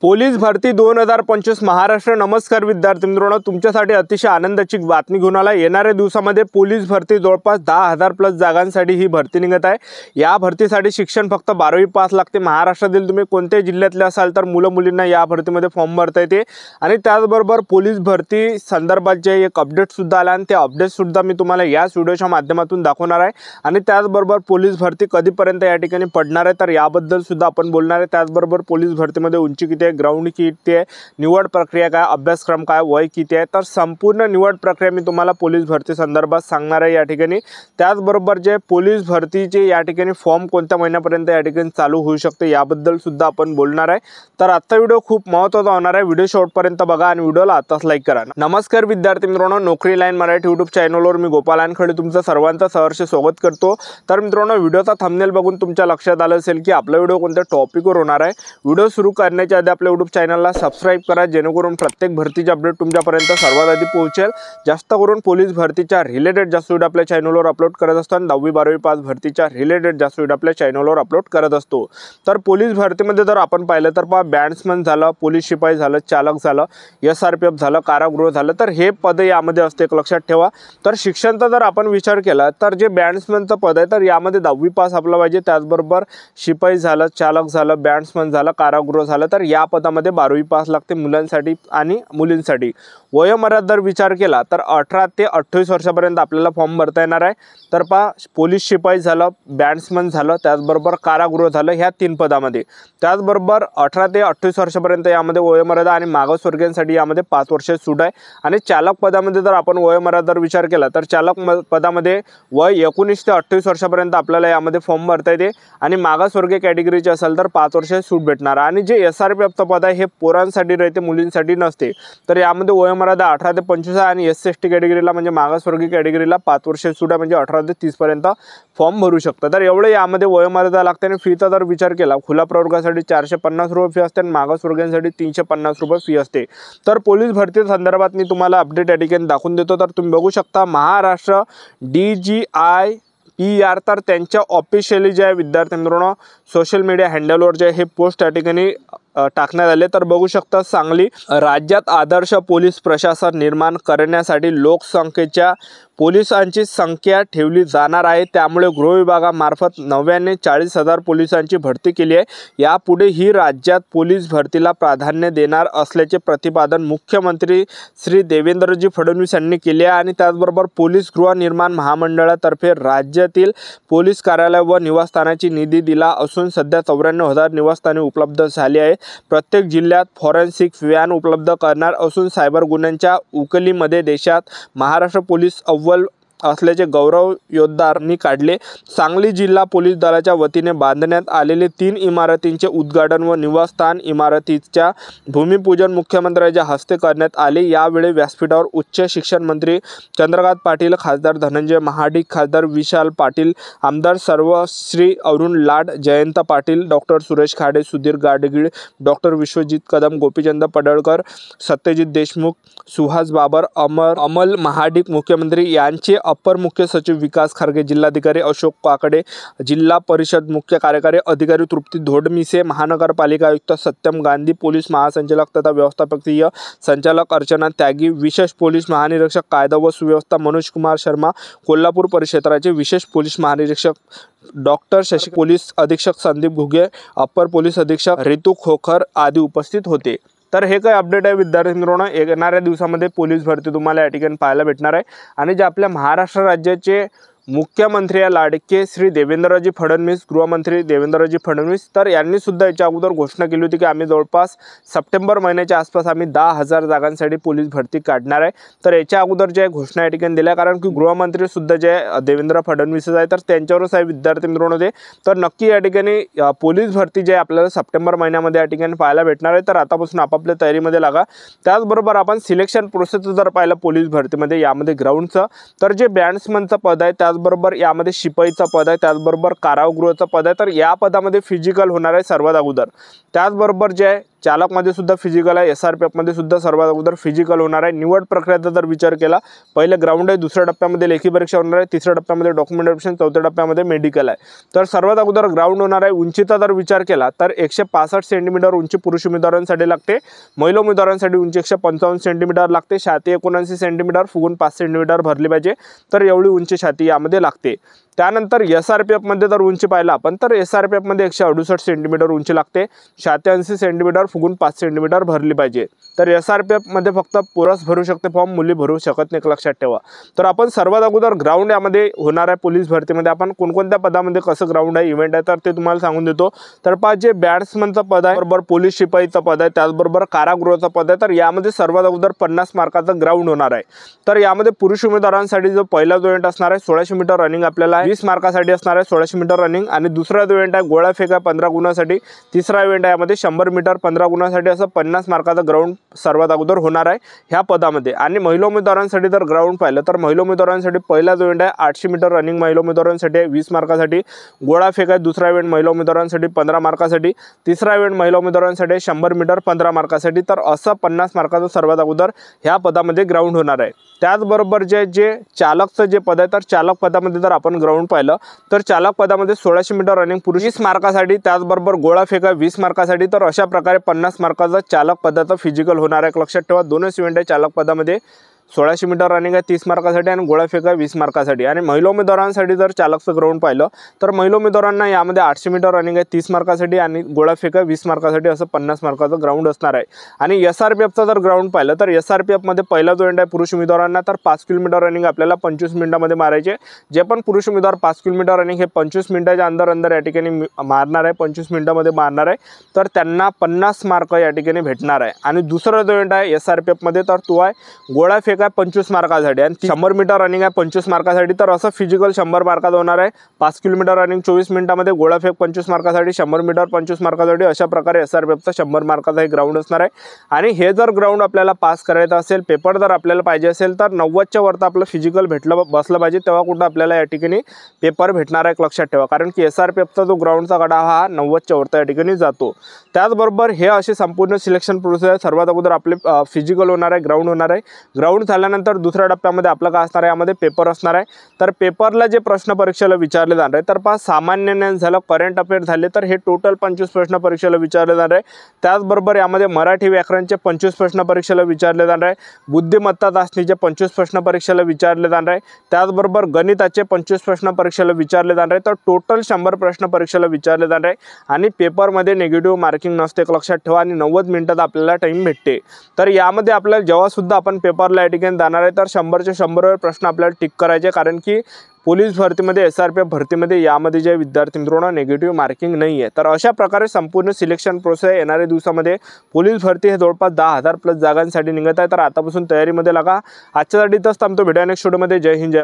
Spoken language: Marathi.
पोलीस भरती 2025 महाराष्ट्र। नमस्कार विद्यार्थी मित्रांनो, तुमच्यासाठी अतिशय आनंदाची बातमी घेऊन आला। येणाऱ्या दिवसामध्ये पोलीस भरती जवळपास 10,000 प्लस जागांसाठी ही भरती निघत आहे। या भरतीसाठी शिक्षण फक्त 12वी पास लागते। महाराष्ट्रातील तुम्ही कोणत्याही जिल्ह्यातले असाल तर मुलं मुलींना या भरतीमध्ये फॉर्म भरता येते। आणि त्याचबरोबर पोलीस भरती संदर्भात जे एक अपडेट सुद्धा आला आणि ते अपडेट सुद्धा मी तुम्हाला याच व्हिडिओच्या माध्यमातून दाखवणार आहे। आणि त्याचबरोबर पोलीस भरती कधीपर्यंत या ठिकाणी पडणार आहे तर याबद्दल सुद्धा आपण बोलणार आहे। त्याचबरोबर पोलीस भरतीमध्ये उंची किती, ग्राउंड किती आहे, निवड प्रक्रिया काय, अभ्यासक्रम काय, वय किती आहे, तर संपूर्ण निवड प्रक्रिया मी तुम्हाला पोलीस भरती संदर्भात सांगणार आहे या ठिकाणी। त्याचबरोबर जे पोलीस भरतीचे या ठिकाणी फॉर्म कोणत्या महिन्यापर्यंत या ठिकाणी चालू होऊ शकते याबद्दल सुद्धा आपण बोलणार आहे। तर आजचा व्हिडिओ खूप महत्त्वाचा होणार आहे। व्हिडिओ शेवटपर्यंत बघा आणि व्हिडिओला आताच लाईक करा। नमस्कार विद्यार्थी मित्रांनो, नोकरी लाईन मराठी यूट्यूब चॅनलवर मी गोपाल वानखेडे तुमचं सर्वांचं सहर्ष स्वागत करतो। तर मित्रांनो, व्हिडिओचा थंबनेल बघून तुमच्या लक्षात आलं असेल की आपला व्हिडिओ कोणत्या टॉपिकवर होणार आहे। व्हिडिओ सुरू करण्याच्या आधी आपल्या यूट्यूब चॅनलला सबस्क्राइब करा, जेणेकरून प्रत्येक भरतीचे अपडेट तुमच्यापर्यंत सर्वात आधी पोहोचेल। जास्त करून पोलीस भरतीच्या रिलेटेड जास्त व्हिडिओ आपल्या चॅनलवर अपलोड करत असतो आणि 10वी 12वी पास भरतीच्या रिलेटेड जास्त व्हिडिओ आपल्या चॅनलवर अपलोड करत असतो। तर पोलीस भरतीमध्ये जर आपण पाहिलं तर बॅट्समन झालं, पोलीस शिपाई झालं, चालक झालं, SRPF झालं, कारागृह झालं, तर हे पद यामध्ये असते, एक लक्षात ठेवा। तर शिक्षणाचा जर आपण विचार केला तर जे बॅट्समनचं पद आहे तर यामध्ये 10वी पास आपलं पाहिजे। त्याचबरोबर शिपाई झालं, चालक झालं, बॅट्समन झालं, कारागृह झालं, तर या पदामध्ये 12वी पास लागते मुलांसाठी आणि मुलींसाठी। वयोमर्यादा जर विचार केला तर 18 ते 28 वर्षापर्यंत आपल्याला फॉर्म भरता येणार आहे। तर पोलीस शिपाई झालं, बॅट्समन झालं, त्याचबरोबर कारागृह झालं, ह्या 3 पदामध्ये। त्याचबरोबर 18 ते 28 वर्षापर्यंत यामध्ये वयोमर्यादा आणि मागासवर्गीयांसाठी यामध्ये 5 वर्ष सूट आहे। आणि चालक पदामध्ये जर आपण वयोमर्यादा विचार केला तर चालक पदामध्ये वय 19 ते 28 वर्षापर्यंत आपल्याला यामध्ये फॉर्म भरता येते। आणि मागासवर्गीय कॅटेगरीचे असेल तर 5 वर्ष सूट भेटणार। आणि जे SRPFचं पद आहे हे पोरांसाठी राहते, मुलींसाठी नसते। तर यामध्ये वयोमर्यादा 18 ते 25 आहे आणि SC/ST कॅटेगरीला म्हणजे मागासवर्गीय कॅटेगरीला 5 वर्ष सूट आहे, म्हणजे 18 ते 30 पर्यंत फॉर्म भरू शकता। तर एवढे यामध्ये वयोमर्यादा लागते। आणि फीचा जर विचार केला, खुला प्रवर्गासाठी 450 रुपये फी असते आणि मागासवर्गीयांसाठी 350 रुपये फी असते। तर पोलीस भरती संदर्भात मी तुम्हाला अपडेट या ठिकाणी दाखवून देतो। तर तुम्ही बघू शकता महाराष्ट्र DGIPR, तर त्यांच्या ऑफिशियली जे आहे विद्यार्थी मित्रांनो सोशल मीडिया हँडलवर जे हे पोस्ट या ठिकाणी टाकण्यात आले। तर बघू शकता, सांगली राज्यात आदर्श पोलीस प्रशासन निर्माण करण्यासाठी लोकसंख्येच्या पोलिसांची संख्या ठेवली जाणार आहे। त्यामुळे गृह विभागामार्फत नव्याने 40,000 पोलिसांची भरती केली आहे। यापुढे ही राज्यात पोलीस भरतीला प्राधान्य देणार असल्याचे प्रतिपादन मुख्यमंत्री श्री देवेंद्रजी फडणवीस यांनी केले आहे। आणि त्याचबरोबर पोलीस गृहनिर्माण महामंडळातर्फे राज्यातील पोलीस कार्यालय व निवासस्थानाची निधी दिला असून सध्या 94,000 निवासस्थाने उपलब्ध झाली आहे। प्रत्येक जिल्ह्यात फॉरेन्सिक व्हॅन उपलब्ध करणार असून सायबर गुन्ह्यांच्या उकलीमध्ये देशात महाराष्ट्र पोलीस अव्वल असल्याचे गौरव योद्धांनी काढले। सांगली जिल्हा पोलीस दलाच्या वतीने बांधण्यात आलेले 3 इमारतींचे उद्घाटन व निवासस्थान इमारतीच्या भूमिपूजन मुख्यमंत्र्यांच्या हस्ते करण्यात आले। यावेळी व्यासपीठावर उच्च शिक्षण मंत्री चंद्रकांत पाटील, खासदार धनंजय महाडिक, खासदार विशाल पाटील, आमदार सर्वश्री अरुण लाड, जयंत पाटील, डॉक्टर सुरेश खाडे, सुधीर गाडगीळ, डॉक्टर विश्वजित कदम, गोपीचंद पडळकर, सत्यजित देशमुख, सुहास बाबर, अमल महाडिक, मुख्यमंत्री यांचे अपर मुख्य सचिव विकास खारगे, जिल्हाधिकारी अशोक काकडे, जिल्हा परिषद मुख्य कार्यकारी अधिकारी तृप्ती धोडमिसे, महानगरपालिका आयुक्त सत्यम गांधी, पोलीस महासंचालक तथा व्यवस्थापकीय संचालक अर्चना त्यागी, विशेष पोलीस महानिरीक्षक कायदा व सुव्यवस्था मनोज कुमार शर्मा, कोल्हापूर परिक्षेत्राचे विशेष पोलीस महानिरीक्षक डॉक्टर शशी, पोलीस अधीक्षक संदीप घुगे, अपर पोलीस अधीक्षक रितू खोखर आदी उपस्थित होते। तर हे काय अपडेट आहे विद्यार्थी मित्रांनो, येणाऱ्या दिवसामध्ये पोलीस भरती तुम्हाला या ठिकाणी पाहायला भेटणार आहे। आणि जे आपल्या महाराष्ट्र राज्याचे मुख्यमंत्री या लाडके श्री देवेंद्रजी फडणवीस, गृहमंत्री देवेंद्रजी फडणवीस, तर यांनी सुद्धा याच्या अगोदर घोषणा केली होती की आम्ही जवळपास सप्टेंबर महिन्याच्या आसपास आम्ही 10,000 जागांसाठी पोलीस भरती काढणार आहे। तर याच्या अगोदर जे घोषणा या ठिकाणी दिल्या, कारण की गृहमंत्री सुद्धा जे देवेंद्र फडणवीस आहे तर त्यांच्यावरच आहे विद्यार्थी मित्रांनो ते। तर नक्की या ठिकाणी पोलीस भरती जे आपल्याला सप्टेंबर महिन्यामध्ये या ठिकाणी पाहायला भेटणार आहे। तर आतापासून आपापल्या तयारीमध्ये लागा। त्याचबरोबर आपण सिलेक्शन प्रोसेस जर पाहिलं पोलीस भरतीमध्ये, यामध्ये ग्राउंडचं, तर जे बॅट्समनचं पद आहे, त्याचबरोबर यामध्ये शिपाईचं पद आहे, त्याचबरोबर कारागृहाचं पद आहे। तर या पदामध्ये फिजिकल होणार आहे सर्वात अगोदर। त्याचबरोबर जे चालकमध्ये सुद्धा फिजिकल आहे, SRPFमध्ये सुद्धा सर्वात अगोदर फिजिकल होणार आहे। निवड प्रक्रियेचा जर विचार केला, पहिले ग्राउंड आहे, दुसऱ्या टप्प्यामध्ये लेखी परीक्षा होणार आहे, तिसऱ्या टप्प्यामध्ये डॉक्युमेंट व्हेरिफिकेशन, चौथ्या टप्प्यामध्ये मेडिकल आहे। तर सर्वात अगोदर ग्राउंड होणार आहे। उंचीचा जर विचार केला तर 165 सेंटीमीटर उंची पुरुष उमेदवारांसाठी लागते, महिला उमेदवारांसाठी उंची 155 सेंटीमीटर लागते, छाती 79 सेंटीमीटर फुगून 5 सेंटीमीटर भरली पाहिजे, तर एवढी उंची छाती यामध्ये लागते। त्यानंतर SRPFमध्ये जर उंची पाहिला आपण तर SRPFमध्ये 168 सेंटीमीटर उंची लागते, छाती 80 सेंटीमीटर फुगून 5 सेंटीमीटर भरली पाहिजे। तर SRPFमध्ये फक्त पुरुष भरू शकते फॉर्म, मुली भरू शकत नाही, लक्षात ठेवा। तर आपण सर्वात अगोदर ग्राउंड यामध्ये होणार आहे पोलीस भरतीमध्ये, आपण कोणकोणत्या पदामध्ये कसं ग्राउंड आहे, इव्हेंट आहे, तर ते तुम्हाला सांगून देतो। तर पहा, जे बॅट्समनचं पद आहे, बरोबर पोलीस शिपाईचं पद आहे, त्याचबरोबर कारागृहाचं पद आहे, तर यामध्ये सर्वात अगोदर 50 मार्काचं ग्राउंड होणार आहे। तर यामध्ये पुरुष उमेदवारांसाठी जो पहिला इव्हेंट असणार आहे 1600 मीटर रनिंग आपल्याला 20 मार्कासाठी असणार आहे, 1600 मीटर रनिंग, आणि दुसरा इव्हेंट आहे गोळा फेक आहे 15 गुणासाठी, तिसरा इव्हेंट आहे यामध्ये 100 मीटर 15 गुणासाठी, असं 50 मार्काचं ग्राउंड सर्वात अगोदर होणार आहे ह्या पदामध्ये। आणि महिला उमेदवारांसाठी जर ग्राउंड पाहिलं तर महिला उमेदवारांसाठी पहिला इव्हेंट आहे 800 मीटर रनिंग महिला उमेदवारांसाठी आहे 20 मार्कासाठी, गोळा फेक आहे दुसरा इव्हेंट महिला उमेदवारांसाठी 15 मार्कासाठी, तिसरा इव्हेंट महिला उमेदवारांसाठी 100 मीटर 15 मार्कासाठी, तर असं 50 मार्काचं सर्वात अगोदर ह्या पदामध्ये ग्राउंड होणार आहे। त्याचबरोबर जे चालकचं जे पद आहे, तर चालक पदामध्ये जर आपण ग्राउंड पाहिलं तर चालक पदामध्ये 1600 मीटर रनिंग पुरुष 20 मार्कासाठी, त्याचबरोबर गोळा फेक आहे 20 मार्कासाठी, तर अशा प्रकारे 50 मार्काचं चालक पदाचं फिजिकल होणार आहे। लक्षात ठेवा, दोनच इव्हेंट आहे चालक पदामध्ये, 1600 मीटर रनिंग आहे 30 मार्कासाठी आणि गोळा फेक आहे 20 मार्कासाठी। आणि महिला उमेदवारांसाठी जर चालकचं ग्राउंड पाहिलं तर महिला उमेदवारांना यामध्ये 800 मीटर रनिंग आहे 30 मार्कासाठी आणि गोळा फेक आहे 20 मार्कासाठी, असं 50 मार्काचं ग्राउंड असणार आहे। आणि SRPFचं जर ग्राउंड पाहिलं तर SRPFमध्ये पहिला जो इव्हेंट आहे पुरुष उमेदवारांना, तर 5 किलोमीटर रनिंग आपल्याला 25 मिनिटांमध्ये मारायचे। जे पण पुरुष उमेदवार 5 किलोमीटर रनिंग हे 25 मिनिटाच्या अंदर या ठिकाणी मारणार आहे, 25 मिनिटांमध्ये मारणार आहे, तर त्यांना 50 मार्क या ठिकाणी भेटणार आहे। आणि दुसरा जो इव्हेंट आहे SRPFमध्ये, तर तो आहे गोळा फेक 25 मार्कासाठी आणि 100 मीटर रनिंग आहे 25 मार्कासाठी, तर असं फिजिकल 100 मार्कात होणार आहे। 5 किलोमीटर रनिंग 24 मिनिटांमध्ये, गोळा फेक 25 मार्कासाठी, 100 मीटर 25 मार्कासाठी, अशा प्रकारे SRPFचा 100 मार्काचा एक ग्राउंड असणार आहे। आणि हे जर ग्राउंड आपल्याला पास करायचं असेल, पेपर जर आपल्याला पाहिजे असेल, तर 90च्या वरती आपलं फिजिकल बसलं पाहिजे, तेव्हा कुठं आपल्याला या ठिकाणी पेपर भेटणार आहे, लक्षात ठेवा। कारण की SRPFचा जो ग्राउंडचा गडा हा 90च्या वरती या ठिकाणी जातो। त्याचबरोबर हे असे संपूर्ण सिलेक्शन प्रोसेस आहे। सर्वात अगोदर आपले फिजिकल होणार आहे, ग्राउंड होणार आहे, ग्राउंड झाल्यानंतर दुसऱ्या टप्प्यामध्ये आपलं काय असणार आहे, यामध्ये पेपर असणार आहे। तर पेपरला जे प्रश्न परीक्षेला विचारले जाणार आहे, तर पहा, सामान्य ज्ञान झालं, करंट अफेअर झाले, तर हे टोटल 25 प्रश्न परीक्षेला विचारले जाणार आहे। त्याचबरोबर यामध्ये मराठी व्याकरणचे 25 प्रश्न परीक्षेला विचारले जाणार आहे, बुद्धिमत्ता चाचणीचे 25 प्रश्न परीक्षेला विचारले जाणार आहे, त्याचबरोबर गणिताचे 25 प्रश्न परीक्षेला विचारले जाणार आहे, तर टोटल 100 प्रश्न परीक्षेला विचारले जाणार आहे। आणि पेपरमध्ये निगेटिव्ह मार्किंग नसते, लक्षात ठेवा, आणि 90 मिनिटात आपल्याला टाइम भेटते। तर यामध्ये आपल्याला जेव्हा सुद्धा आपण पेपरला या ठिकाणी जाणार आहे, तर 100चे 100 प्रश्न आपल्याला टिक करायचे, कारण की पोलीस भरतीमध्ये SRPF भरतीमध्ये यामध्ये जे विद्यार्थी मित्रांनो निगेटिव्ह मार्किंग नाही आहे। तर अशा प्रकारे संपूर्ण सिलेक्शन प्रोसेस येणाऱ्या दिवसामध्ये पोलीस भरती हे जवळपास 10,000 प्लस जागांसाठी निघत आहे। तर आतापासून तयारीमध्ये लागा। आजच्यासाठी इथंच थांबतो, भेटूया नेक्स्ट व्हिडिओमध्ये। जय हिंद, जय